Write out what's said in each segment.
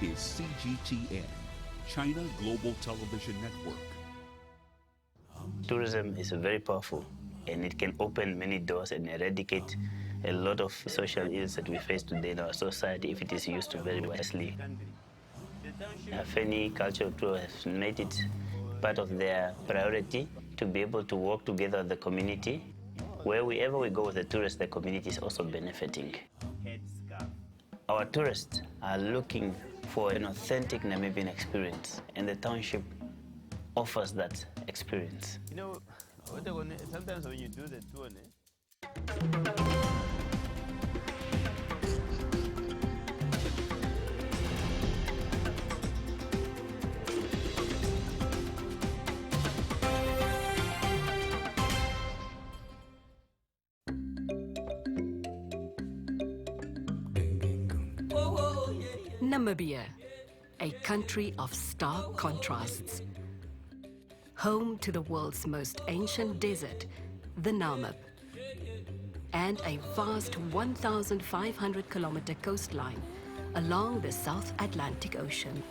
is CGTN, China Global Television Network. Tourism is very powerful, and it can open many doors and eradicate a lot of social ills that we face today in our society if it is used very wisely. Afeni Cultural Tour has made it part of their priority to be able to work together with the community. Wherever we go with the tourists, the community is also benefiting. Our tourists are looking for an authentic Namibian experience, and the township offers that experience. You know, sometimes when you do the tour, Namibia, a country of stark contrasts. Home to the world's most ancient desert, the Namib, and a vast 1,500-kilometer coastline along the South Atlantic Ocean.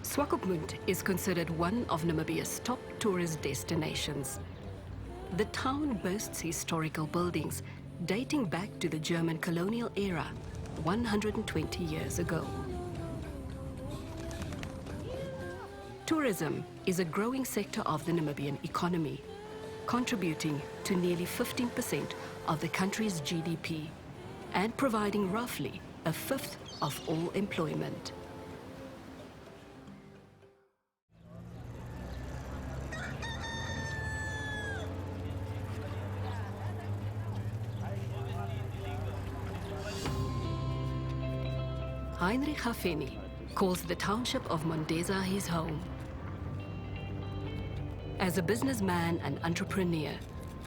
Swakopmund is considered one of Namibia's top tourist destinations. The town boasts historical buildings dating back to the German colonial era 120 years ago. Tourism is a growing sector of the Namibian economy, contributing to nearly 15% of the country's GDP and providing roughly a fifth of all employment. Heinrich Hafeni calls the township of Mondesa his home. As a businessman and entrepreneur,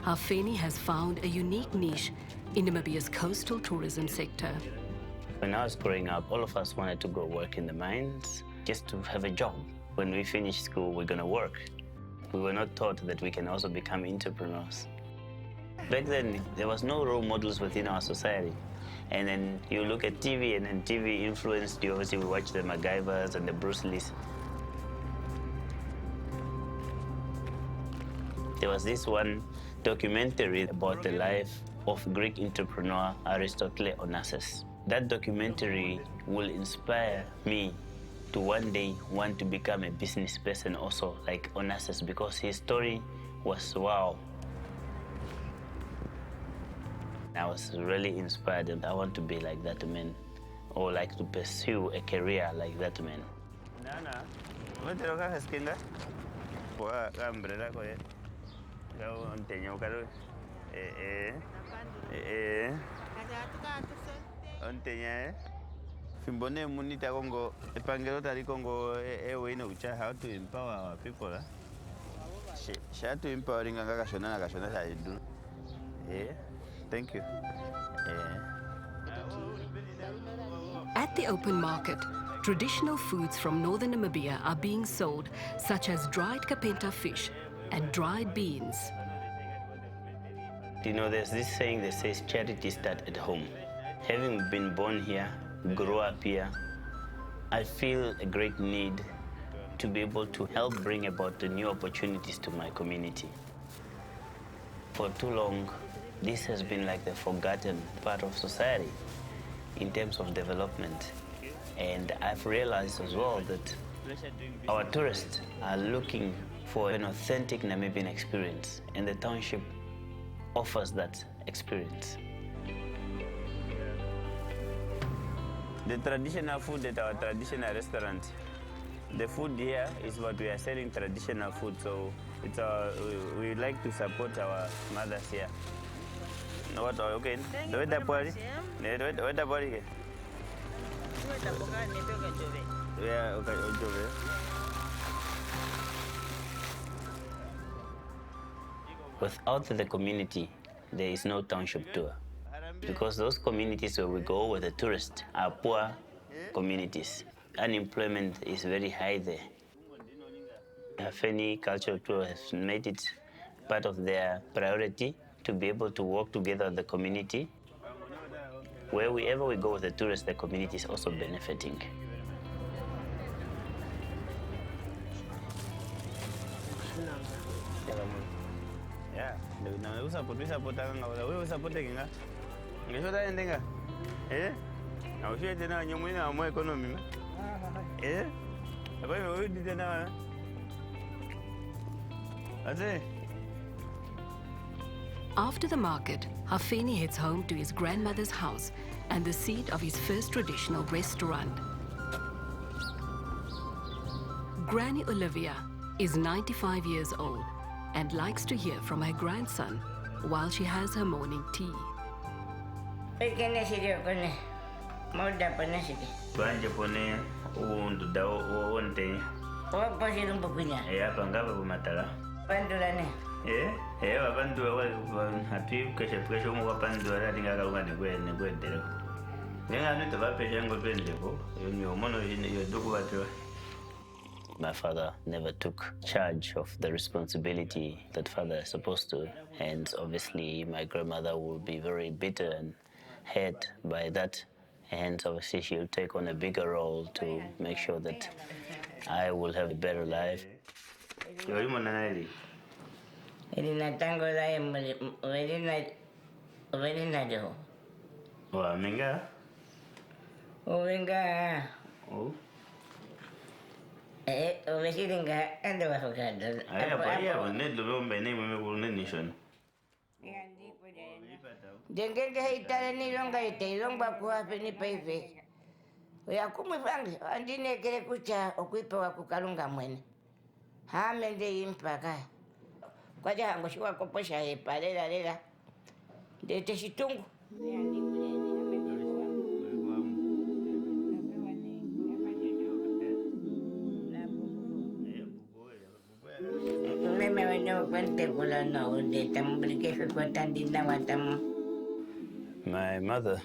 Hafeni has found a unique niche in Namibia's coastal tourism sector. When I was growing up, all of us wanted to go work in the mines just to have a job. When we finish school, we're going to work. We were not taught that we can also become entrepreneurs. Back then, there was no role models within our society. And then you look at TV, and then TV influenced you. Obviously, we watch the MacGyvers and the Bruce Lees. There was this one documentary about the life of Greek entrepreneur Aristotle Onassis. That documentary will inspire me to one day want to become a business person also like Onassis, because his story was wow. I was really inspired, and I want to be like that man, or like to pursue a career like that man. Nana, what do you have skinda? What umbrella? Go on, Tenyo Caro. On Tenya. Fimbone Munita Congo, a Pangelo Congo, a way no how to empower our people. Share to empowering Agashona, I do. Thank you. At the open market, traditional foods from northern Namibia are being sold, such as dried kapenta fish and dried beans. You know, there's this saying that says charity starts at home. Having been born here, grow up here, I feel a great need to be able to help bring about the new opportunities to my community. For too long, this has been like the forgotten part of society in terms of development. And I've realized as well that our tourists are looking for an authentic Namibian experience, and the township offers that experience. The traditional food at our traditional restaurant, the food here is what we are selling, traditional food, so it's we like to support our mothers here. What okay? Do it that party? Do it that party? Yeah, okay, Without the community, there is no township tour. Because those communities where we go with the tourists are poor communities. Unemployment is very high there. Afeni Cultural Tour has made it part of their priority to be able to work together with the community. Wherever we go with the tourists, the community is also benefiting. Yeah, we support we supporting nga. Ngisho ta yendenga. Now she did not know more economy. We did na. That's it. After the market, Hafeni heads home to his grandmother's house and the seat of his first traditional restaurant. Granny Olivia is 95 years old and likes to hear from her grandson while she has her morning tea. Banje pone undu da onte. Pangaba bumatala. Abantu hati keshe mu wapandura dinga kalungane kwendele. Nenga nto bapesha ngopendeko yomono yoduku batwa. My father never took charge of the responsibility that father is supposed to, and obviously my grandmother will be very bitter and hurt by that, and obviously she'll take on a bigger role to make sure that I will have a better life. Dengenge hitale ni longa ite longa kuwape ni paive. Oya kumwipange andine kere kucha okwipe wa kukalunga mwene. Hamende impaka. Kwaja hango shiwa koposha hepa lela. Dete shitungu. My mother,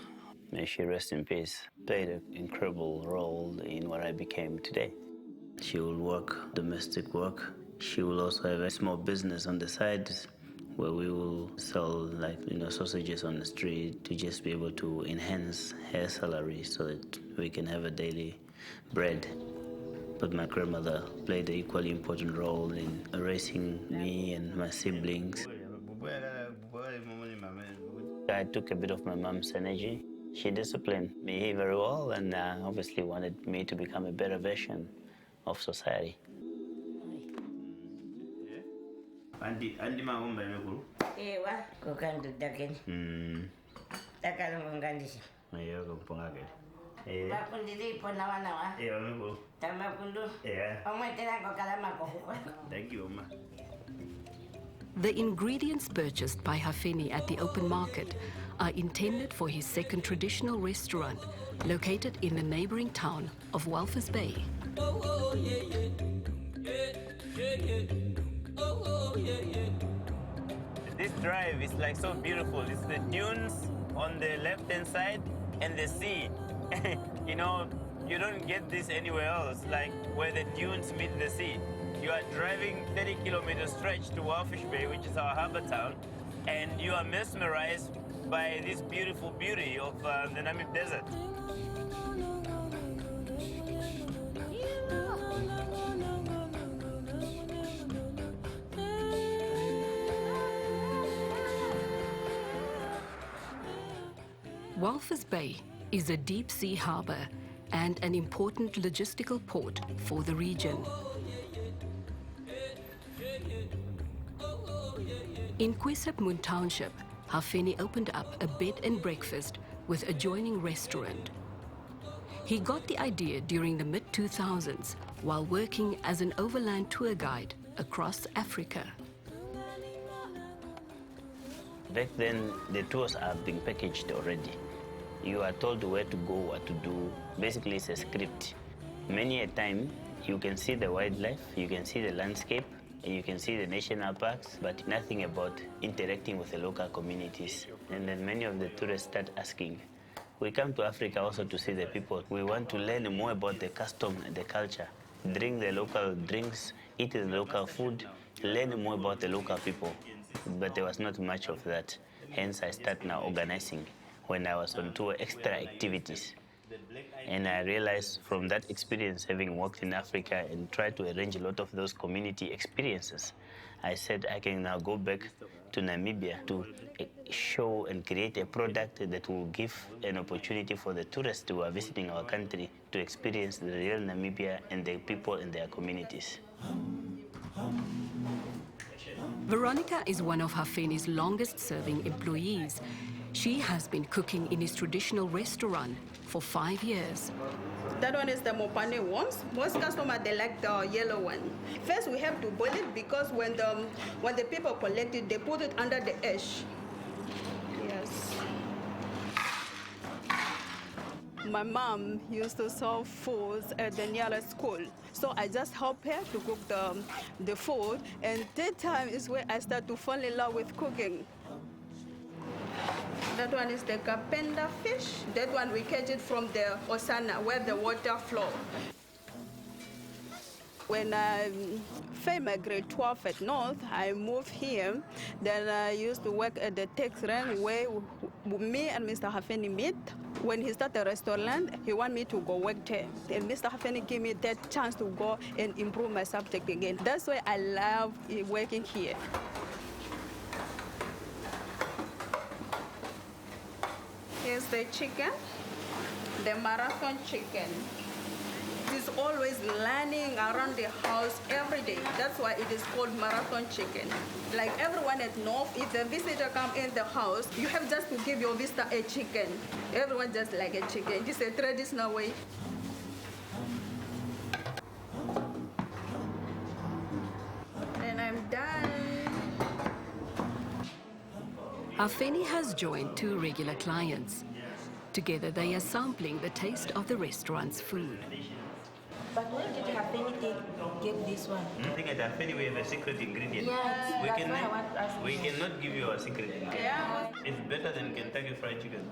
may she rest in peace, played an incredible role in what I became today. She will work domestic work. She will also have a small business on the side where we will sell sausages on the street to just be able to enhance her salary so that we can have a daily bread. But my grandmother played an equally important role in raising me and my siblings. I took a bit of my mom's energy. She disciplined me very well and obviously wanted me to become a better version of society. Andi maomba yamekuru? Ewa, kukandu dakeni. Takalungu ngandisha. Ayo kumpunga kele. Bakundilipo na wanawa. Wamekuru. Tamakundu. Omwetela kokalama kohuko. Thank you, Oma. The ingredients purchased by Hafeni at the open market are intended for his second traditional restaurant located in the neighboring town of Walvis Bay. This drive is like so beautiful. It's the dunes on the left-hand side and the sea. You don't get this anywhere else, like where the dunes meet the sea. You are driving 30-kilometer stretch to Walvis Bay, which is our harbor town, and you are mesmerized by this beautiful beauty of the Namib Desert. Walvis Bay is a deep-sea harbor and an important logistical port for the region. In Swakopmund Township, Hafeni opened up a bed and breakfast with adjoining restaurant. He got the idea during the mid-2000s while working as an overland tour guide across Africa. Back then, the tours are being packaged already. You are told where to go, what to do. Basically, it's a script. Many a time, you can see the wildlife, you can see the landscape, and you can see the national parks, but nothing about interacting with the local communities. And then many of the tourists start asking, we come to Africa also to see the people. We want to learn more about the custom and the culture, drink the local drinks, eat the local food, learn more about the local people. But there was not much of that. Hence, I start now organizing when I was on tour, extra activities. And I realized from that experience, having worked in Africa and tried to arrange a lot of those community experiences, I said I can now go back to Namibia to show and create a product that will give an opportunity for the tourists who are visiting our country to experience the real Namibia and the people in their communities. Veronica is one of Hafeni's longest-serving employees. She has been cooking in his traditional restaurant for 5 years. That one is the mopane worms. Most customers, they like the yellow one. First, we have to boil it because when the people collect it, they put it under the ash. Yes. My mom used to serve foods at the nearest school. So I just help her to cook the food. And that time is where I start to fall in love with cooking. That one is the kapenda fish. That one we catch it from the Osana, where the water flow. When I finished my grade 12 at North, I moved here. Then I used to work at the tax rank where me and Mr. Hafeni meet. When he started a restaurant, he wanted me to go work there. And Mr. Hafeni gave me that chance to go and improve my subject again. That's why I love working here. Here's the chicken, the marathon chicken. It's always running around the house every day. That's why it is called marathon chicken. Like everyone at North, if the visitor come in the house, you have just to give your visitor a chicken. Everyone just like a chicken. It's a traditional way. And I'm done. Afeni has joined 2 regular clients. Together, they are sampling the taste of the restaurant's food. But where did Hafeni get this one? I think at Afeni we have a secret ingredient. Yeah, that's why I want to ask we you. cannot give you a secret ingredient. Yeah. It's better than Kentucky Fried Chicken.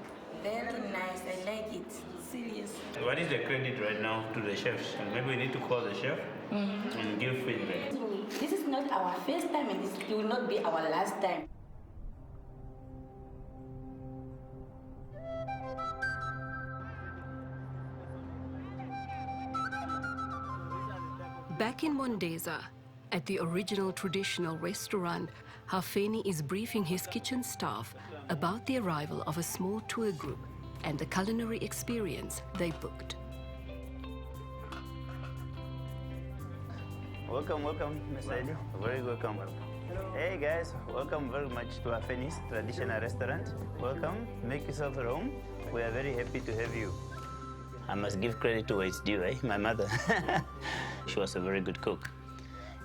Very nice, I like it. Serious. What is the credit right now to the chefs? And maybe we need to call the chef and give feedback. This is not our first time and it will not be our last time. Back in Mondesa, at the original traditional restaurant, Hafeni is briefing his kitchen staff about the arrival of a small tour group and the culinary experience they booked. Welcome, Mr. Eddie. Very welcome. Hey guys, welcome very much to Afeni's traditional restaurant. Welcome, make yourself at home. We are very happy to have you. I must give credit to where it's due, my mother. She was a very good cook.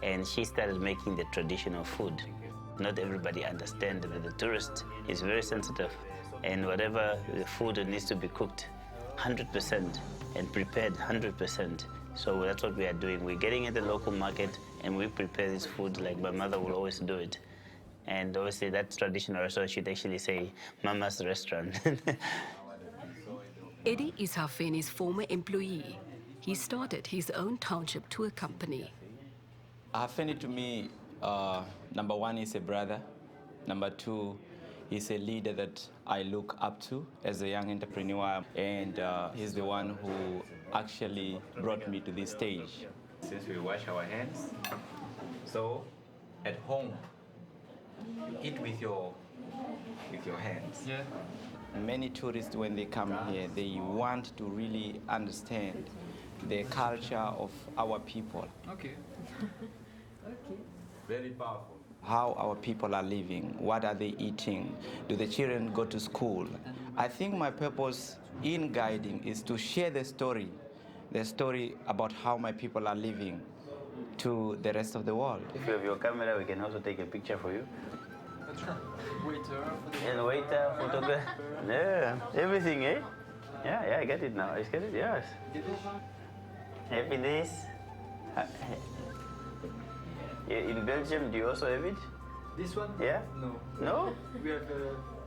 And she started making the traditional food. Not everybody understands that the tourist is very sensitive. And whatever the food needs to be cooked 100% and prepared 100%. So that's what we are doing. We're getting at the local market and we prepare this food like my mother will always do it. And obviously that traditional restaurant should actually say Mama's restaurant. Eddie is Hafeni's former employee. He started his own township tour company. Hafeni to me, number 1, is a brother. Number 2, he's a leader that I look up to as a young entrepreneur. And he's the one who actually brought me to this stage. Since we wash our hands, so at home, you eat with your hands. Yeah. Many tourists, when they come here, they want to really understand the culture of our people. Okay. Okay. Very powerful. How our people are living, what are they eating, do the children go to school? I think my purpose in guiding is to share the story about how my people are living to the rest of the world. If you have your camera, we can also take a picture for you. That's right. Waiter. And waiter, photographer. Yeah, everything, eh? Yeah, I get it now. I get it, yes. Happy days. In Belgium, do you also have it? This one? Yeah? No. No? We have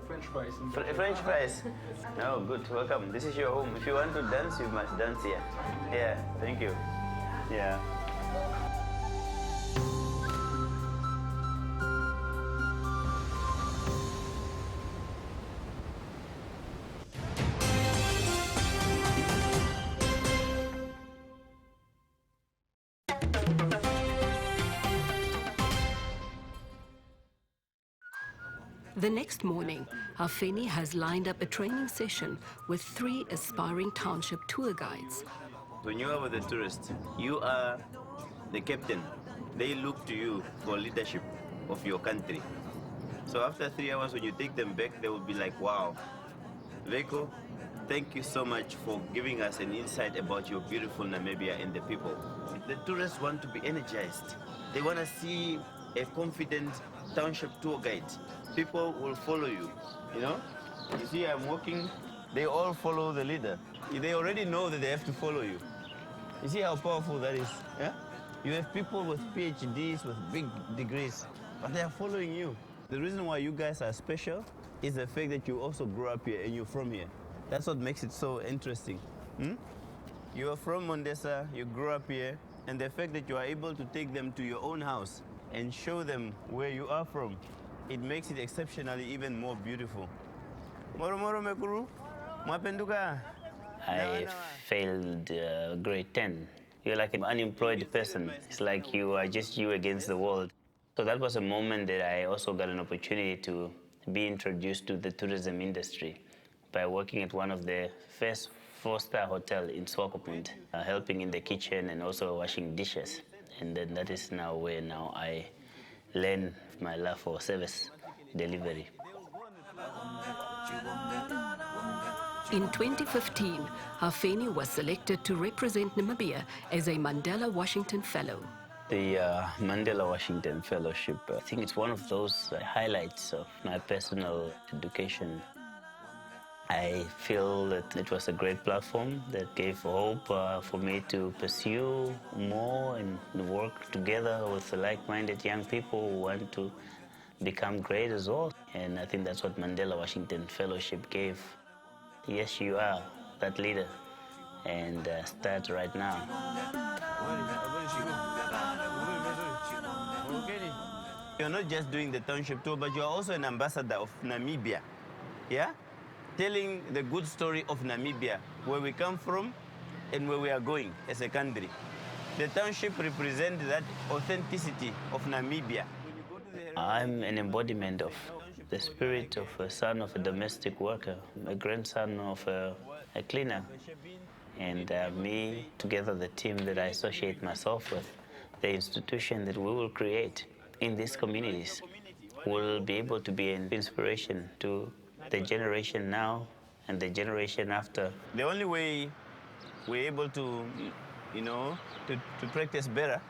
French fries. French fries. No, good. Welcome. This is your home. If you want to dance, you must dance here. Yeah, thank you. Yeah. The next morning, Hafeni has lined up a training session with 3 aspiring township tour guides. When you are with the tourists, you are the captain. They look to you for leadership of your country. So after 3 hours, when you take them back, they will be like, wow, Veko, thank you so much for giving us an insight about your beautiful Namibia and the people. The tourists want to be energized. They want to see a confident township tour guide. People will follow you, you know? You see, I'm walking, they all follow the leader. They already know that they have to follow you. You see how powerful that is, yeah? You have people with PhDs, with big degrees, but they are following you. The reason why you guys are special is the fact that you also grew up here and you're from here. That's what makes it so interesting. You are from Mondesa, you grew up here, and the fact that you are able to take them to your own house and show them where you are from, it makes it exceptionally even more beautiful. Moro moro mekuru, mwapenduka. I failed grade 10. You're like an unemployed person. It's like you are just you against the world. So that was a moment that I also got an opportunity to be introduced to the tourism industry by working at one of the first 4-star hotel in Swakopmund, helping in the kitchen and also washing dishes. And then that is now where I learn my love for service delivery. In 2015, Hafeni was selected to represent Namibia as a Mandela Washington Fellow. The Mandela Washington Fellowship, I think it's one of those highlights of my personal education. I feel that it was a great platform that gave hope for me to pursue more and work together with like-minded young people who want to become great as well. And I think that's what Mandela Washington Fellowship gave. Yes, you are that leader, and start right now. You're not just doing the township tour, but you're also an ambassador of Namibia, yeah? Telling the good story of Namibia, where we come from and where we are going as a country. The township represents that authenticity of Namibia. I'm an embodiment of the spirit of a son of a domestic worker, a grandson of a cleaner. And me, together the team that I associate myself with, the institution that we will create in these communities, will be able to be an inspiration to the generation now and the generation after. The only way we're able to, to practice better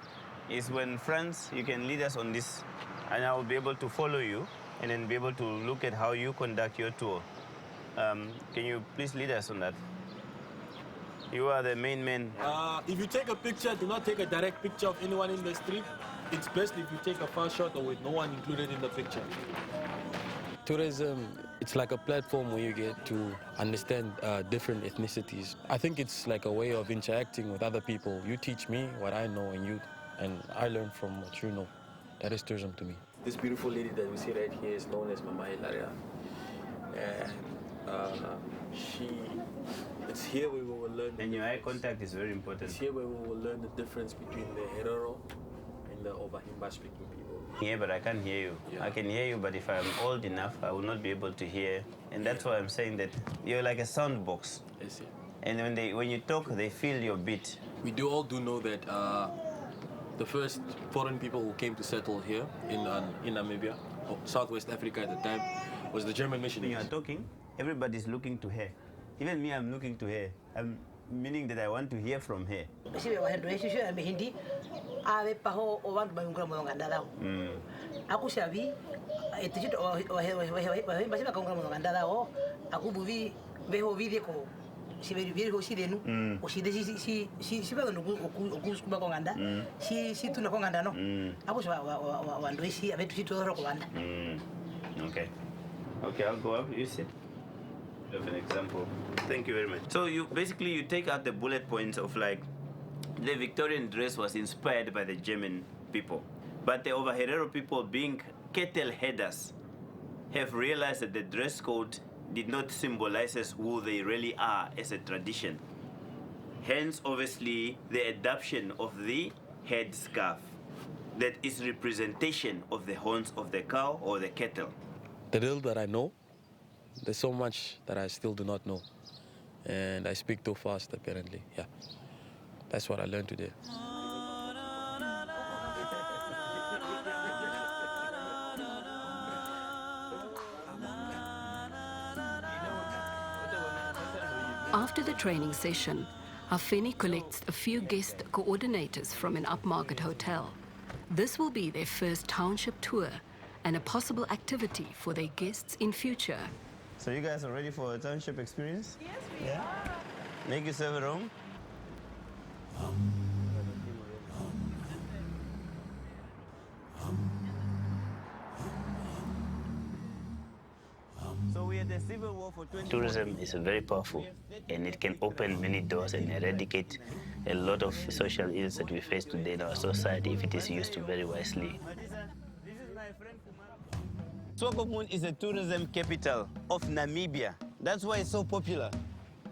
is when, friends, you can lead us on this, and I will be able to follow you and then be able to look at how you conduct your tour. Can you please lead us on that? You are the main man. If you take a picture, do not take a direct picture of anyone in the street. It's best if you take a fast shot or with no one included in the picture. Tourism, it's like a platform where you get to understand different ethnicities. I think it's like a way of interacting with other people. You teach me what I know, and I learn from what you know. That is tourism to me. This beautiful lady that we see right here is known as Mama Ilaria. And it's here where we will learn. And your eye contact is very important. It's here where we will learn the difference between the Herero and the Ovahimba speaking people. Yeah, but I can't hear you. Yeah. I can hear you, but if I'm old enough, I will not be able to hear. And that's why I'm saying that you're like a sound box. Yes, yeah. And when you talk, they feel your beat. We all do know that the first foreign people who came to settle here in Namibia, Southwest Africa at the time, was the German missionaries. When you are talking, everybody's looking to her. Even me, I'm looking to her. Meaning that I want to hear from her. Okay, I'll go up. You sit. Of an example. Thank you very much. So you take out the bullet points of like the Victorian dress was inspired by the German people, but the Overherero people, being cattle headers, have realized that the dress code did not symbolize who they really are as a tradition. Hence, obviously, the adoption of the headscarf that is representation of the horns of the cow or the cattle. the little that I know, there's so much that I still do not know. And I speak too fast, apparently. Yeah, that's what I learned today. After the training session, Hafeni collects a few guest coordinators from an upmarket hotel. This will be their first township tour and a possible activity for their guests in future. So you guys are ready for a township experience? Yes, we are. Make yourself at home. So we had a civil war for 20 Tourism is very powerful, and it can open many doors and eradicate a lot of social ills that we face today in our society if it is used very wisely. Swakopmund is a tourism capital of Namibia. That's why it's so popular.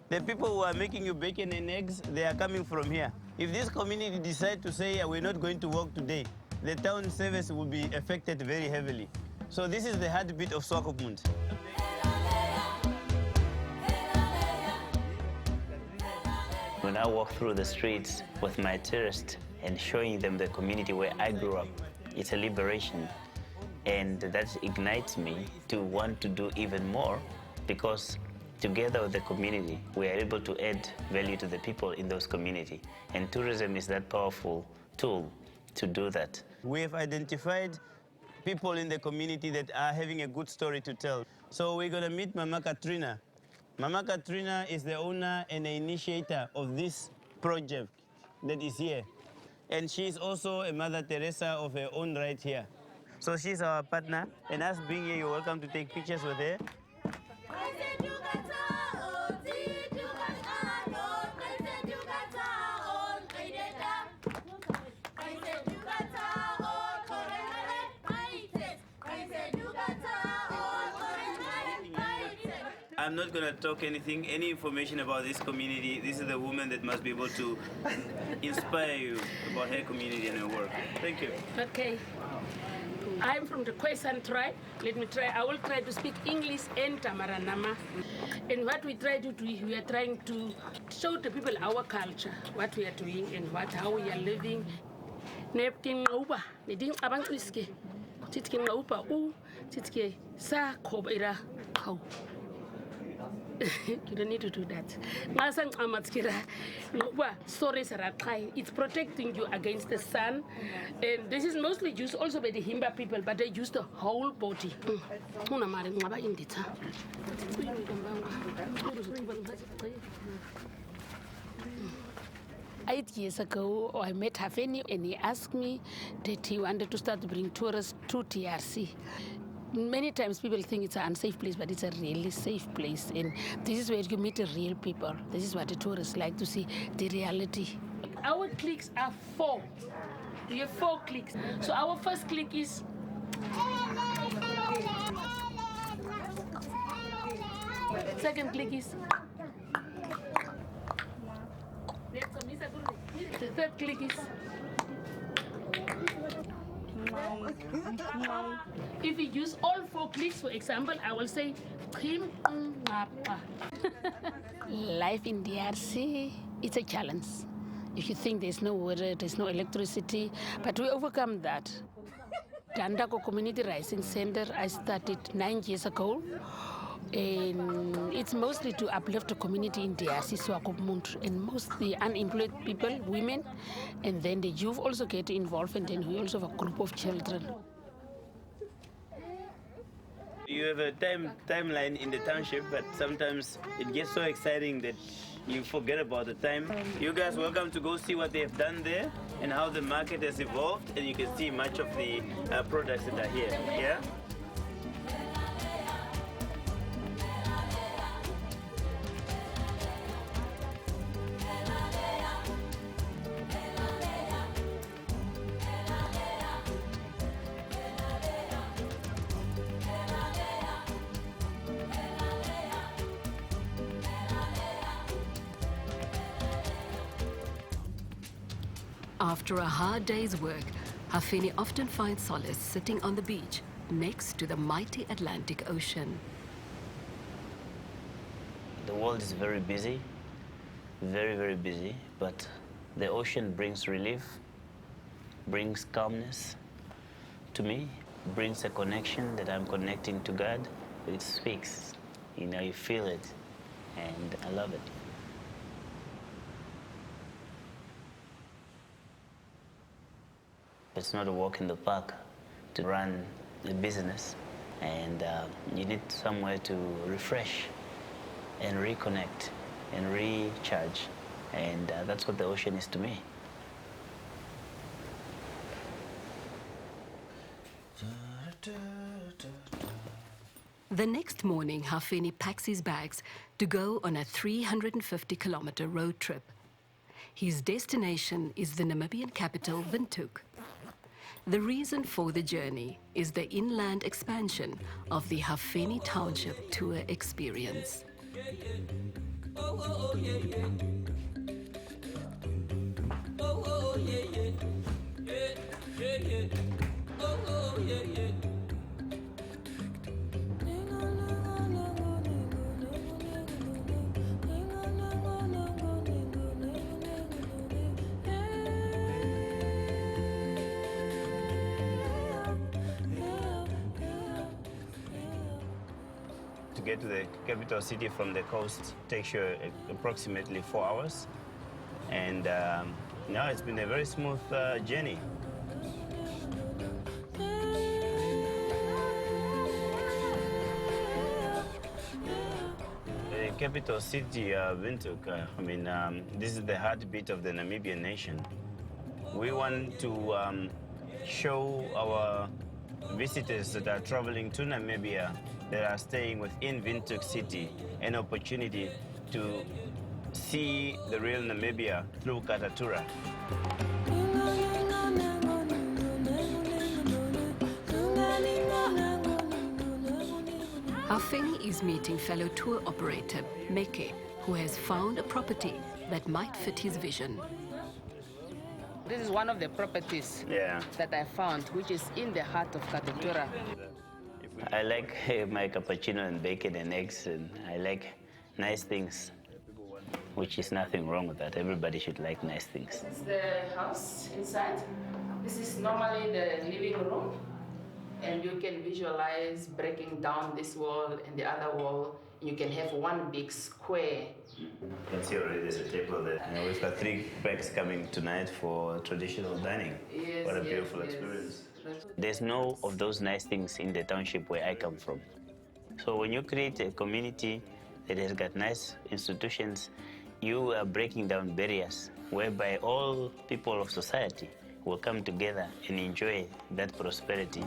The people who are making you bacon and eggs, they are coming from here. If this community decide to say, we're not going to work today, the town service will be affected very heavily. So this is the heartbeat of Swakopmund. When I walk through the streets with my tourists and showing them the community where I grew up, it's a liberation. And that ignites me to want to do even more, because together with the community, we are able to add value to the people in those communities. And tourism is that powerful tool to do that. We have identified people in the community that are having a good story to tell. So we're going to meet Mama Katrina. Mama Katrina is the owner and the initiator of this project that is here. And she's also a Mother Teresa of her own right here. So she's our partner, and us being here, you're welcome to take pictures with her. I'm not going to talk any information about this community. This is the woman that must be able to inspire you about her community and her work. Thank you. Okay. I'm from the Khoisan tribe. Let me try. I will try to speak English and Tamaranama. And what we try to do, we are trying to show the people our culture, what we are doing and how we are living. Nepkin uba, neding abang iske. Titkin uba titke sa kobira how. You don't need to do that. It's protecting you against the sun. And this is mostly used also by the Himba people, but they use the whole body. 8 years ago, I met Hafeni and he asked me that he wanted to start to bring tourists to TRC. Many times people think it's an unsafe place, but it's a really safe place. And this is where you meet the real people. This is what the tourists like to see, the reality. Our cliques are 4. We have 4 cliques. So our first clique is... Second clique is... The third clique is... If we use all 4 cliques, for example, I will say life in DRC, it's a challenge. If you think there's no water, there's no electricity, but we overcome that. The Andako Community Rising Center, I started 9 years ago. And it's mostly to uplift the community in DRC, Swakopmund, and mostly unemployed people, women, and then the youth also get involved, and then we also have a group of children. You have a timeline in the township, but sometimes it gets so exciting that you forget about the time. You guys welcome to go see what they have done there and how the market has evolved, and you can see much of the products that are here. Yeah? After a hard day's work, Hafeni often finds solace sitting on the beach next to the mighty Atlantic Ocean. The world is very busy, very, very busy, but the ocean brings relief, brings calmness to me, brings a connection that I'm connecting to God. It speaks, you know, you feel it, and I love it. It's not a walk in the park to run a business, and you need somewhere to refresh and reconnect and recharge, and that's what the ocean is to me. The next morning, Hafeni packs his bags to go on a 350-kilometer road trip. His destination is the Namibian capital, Windhoek. The reason for the journey is the inland expansion of the Hafeni Township tour experience. To get to the capital city from the coast takes you approximately 4 hours. And now it's been a very smooth journey. The capital city, Windhoek, this is the heartbeat of the Namibian nation. We want to show our visitors that are traveling to Namibia, that are staying within Windhoek city, an opportunity to see the real Namibia through Katatura. Hafeni is meeting fellow tour operator, Meke, who has found a property that might fit his vision. This is one of the properties that I found, which is in the heart of Katatura. I like my cappuccino and bacon and eggs, and I like nice things, which is nothing wrong with that. Everybody should like nice things. This is the house inside. This is normally the living room, and you can visualize breaking down this wall and the other wall. You can have one big square. You can see already there's a table there. We've got 3 packs coming tonight for traditional dining. Yes, what a beautiful experience. There's no of those nice things in the township where I come from. So when you create a community that has got nice institutions, you are breaking down barriers whereby all people of society will come together and enjoy that prosperity.